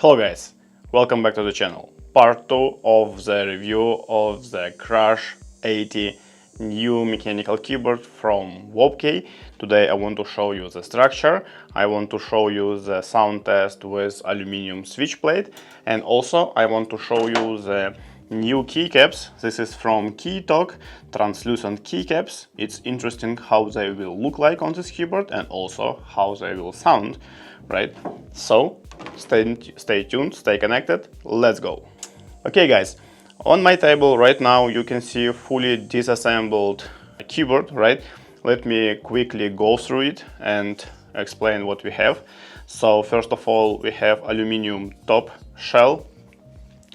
Hello guys, welcome back to the channel. Part 2 of the review of the Crush 80 new mechanical keyboard from WOBKEY. Today I want to show you the structure, I want to show you the sound test with aluminum switch plate, and also I want to show you the new keycaps. This is from KeyTok, translucent keycaps. It's interesting how they will look like on this keyboard and also how they will sound, right? So stay tuned, stay connected, let's go. Okay guys, on my table right now you can see a fully disassembled keyboard, right? Let me quickly go through it and explain what we have. So first of all, we have aluminum top shell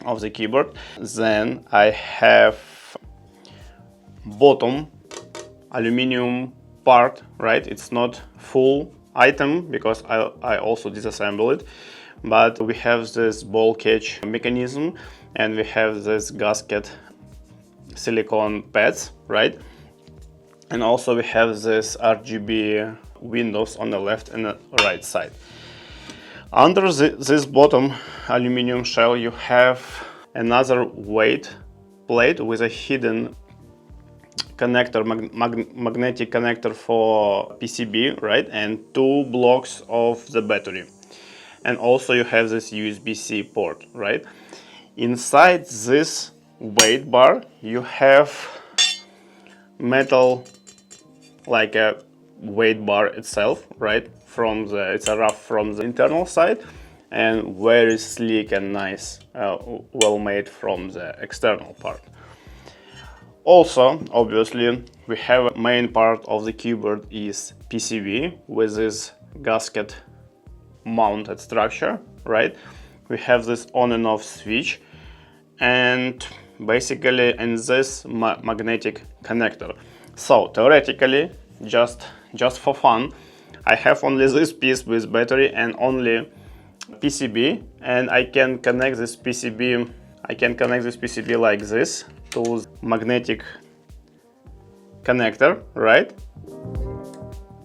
of the keyboard. Then I have bottom aluminum part, right? It's not full item because I also disassemble it, but we have this ball catch mechanism and we have this gasket silicone pads, right? And also we have this RGB windows on the left and the right side. Under this bottom aluminum shell you have another weight plate with a hidden connector, magnetic connector for PCB, right? And two blocks of the battery. And also you have this USB-C port, right? Inside this weight bar you have metal, like a weight bar itself, right? It's a rough from the internal side and very sleek and nice, well made from the external part. Also, obviously, we have a main part of the keyboard is PCB with this gasket mounted structure, right? We have this on and off switch and basically in this magnetic connector. So theoretically, just for fun, I have only this piece with battery and only PCB, and I can connect this PCB like this to magnetic connector, right?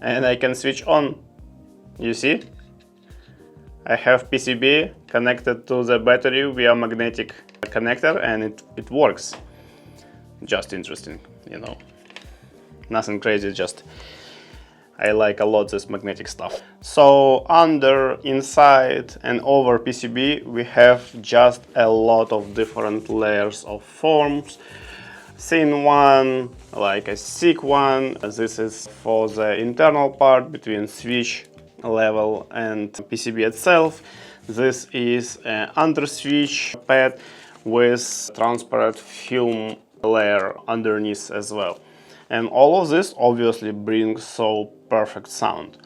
And I can switch on. You see? I have PCB connected to the battery via magnetic connector and it works. Just interesting, you know. Nothing crazy, just I like a lot this magnetic stuff. So under, inside and over PCB we have just a lot of different layers of forms. Thin one, like a thick one. This is for the internal part between switch level and PCB itself. This is an under switch pad with transparent film layer underneath as well. And all of this obviously brings so perfect sound.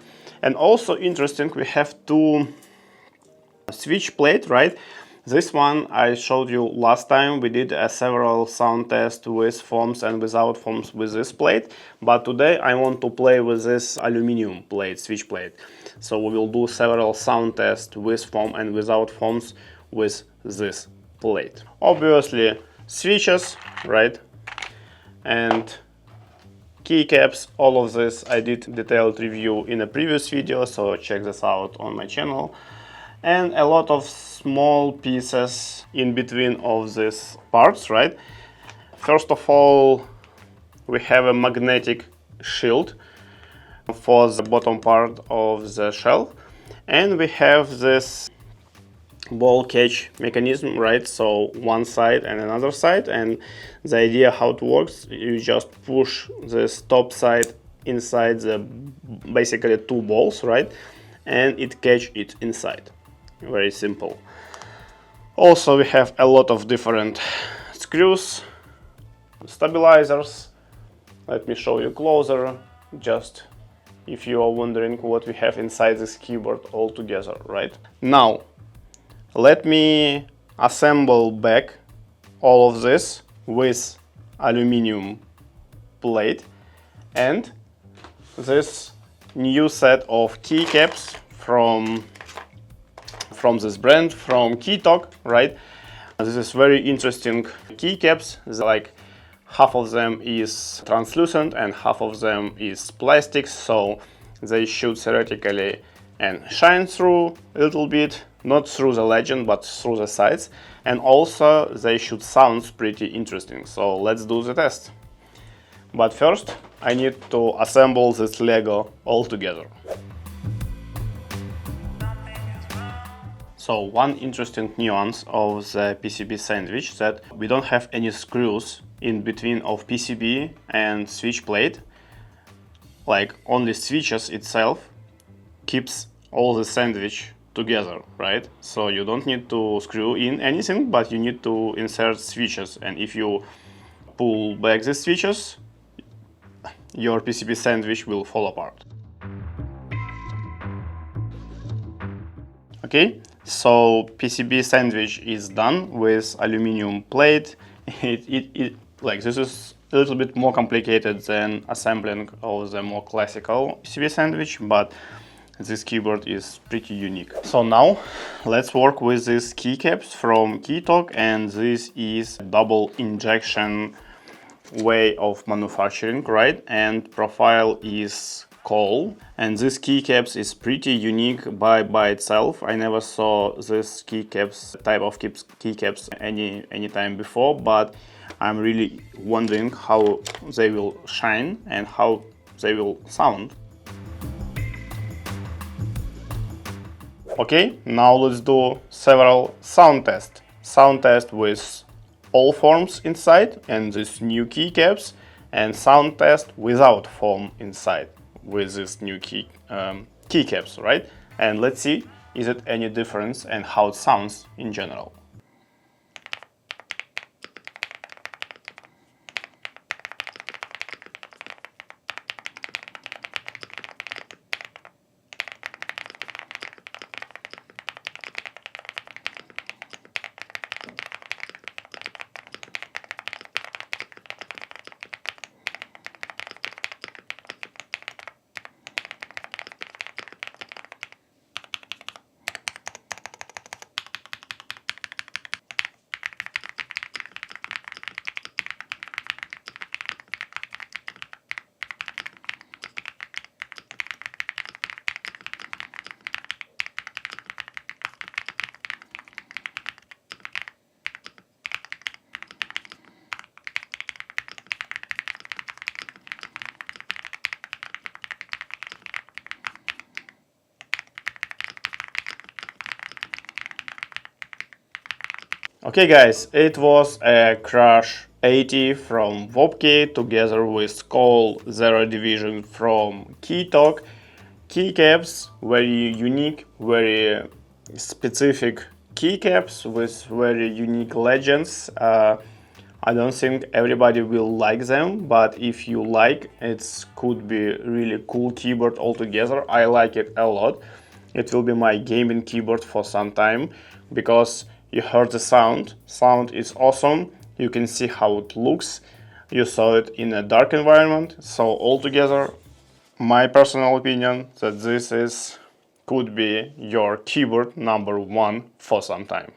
And also interesting, we have two switch plate, right? This one I showed you last time. We did several sound tests with foams and without foams with this plate. But today I want to play with this aluminum plate, switch plate. So we will do several sound tests with foam and without foams with this plate. Obviously switches, right? And keycaps, all of this I did detailed review in a previous video, so check this out on my channel. And a lot of small pieces in between of these parts, right? First of all, we have a magnetic shield for the bottom part of the shell, and we have this ball catch mechanism, right? So one side and another side, and the idea how it works, you just push this top side inside the basically two balls, right? And it catch it inside. Very simple. Also we have a lot of different screws, stabilizers. Let me show you closer, just if you are wondering what we have inside this keyboard all together, right? Now let me assemble back all of this with aluminum plate and this new set of keycaps from this brand, from KeyTok, right? This is very interesting keycaps. Like half of them is translucent and half of them is plastic, so they should theoretically and shine through a little bit, not through the legend, but through the sides, and also they should sound pretty interesting. So let's do the test. But first, I need to assemble this Lego all together. So one interesting nuance of the PCB sandwich that we don't have any screws in between of PCB and switch plate. Like only switches itself keeps all the sandwich together, right? So you don't need to screw in anything, but you need to insert switches. And if you pull back the switches, your PCB sandwich will fall apart. Okay, so PCB sandwich is done with aluminum plate. Like this is a little bit more complicated than assembling of the more classical PCB sandwich, but this keyboard is pretty unique. So now let's work with these keycaps from KeyTok, and this is double injection way of manufacturing, right? And profile is KOL, and this keycaps is pretty unique by itself. I never saw this type of keycaps any time before, but I'm really wondering how they will shine and how they will sound. Okay, now let's do several sound tests. Sound test with all forms inside and these new keycaps, and sound test without form inside with these new keycaps, right? And let's see, is it any difference and how it sounds in general. Okay guys, it was a Crush 80 from WOBKEY together with KOL Zero Division from KeyTok. Keycaps, very unique, very specific keycaps with very unique legends. I don't think everybody will like them, but if you like, it could be really cool keyboard altogether. I like it a lot. It will be my gaming keyboard for some time because you heard the sound. Sound is awesome. You can see how it looks. You saw it in a dark environment. So altogether, my personal opinion that this could be your keyboard number one for some time.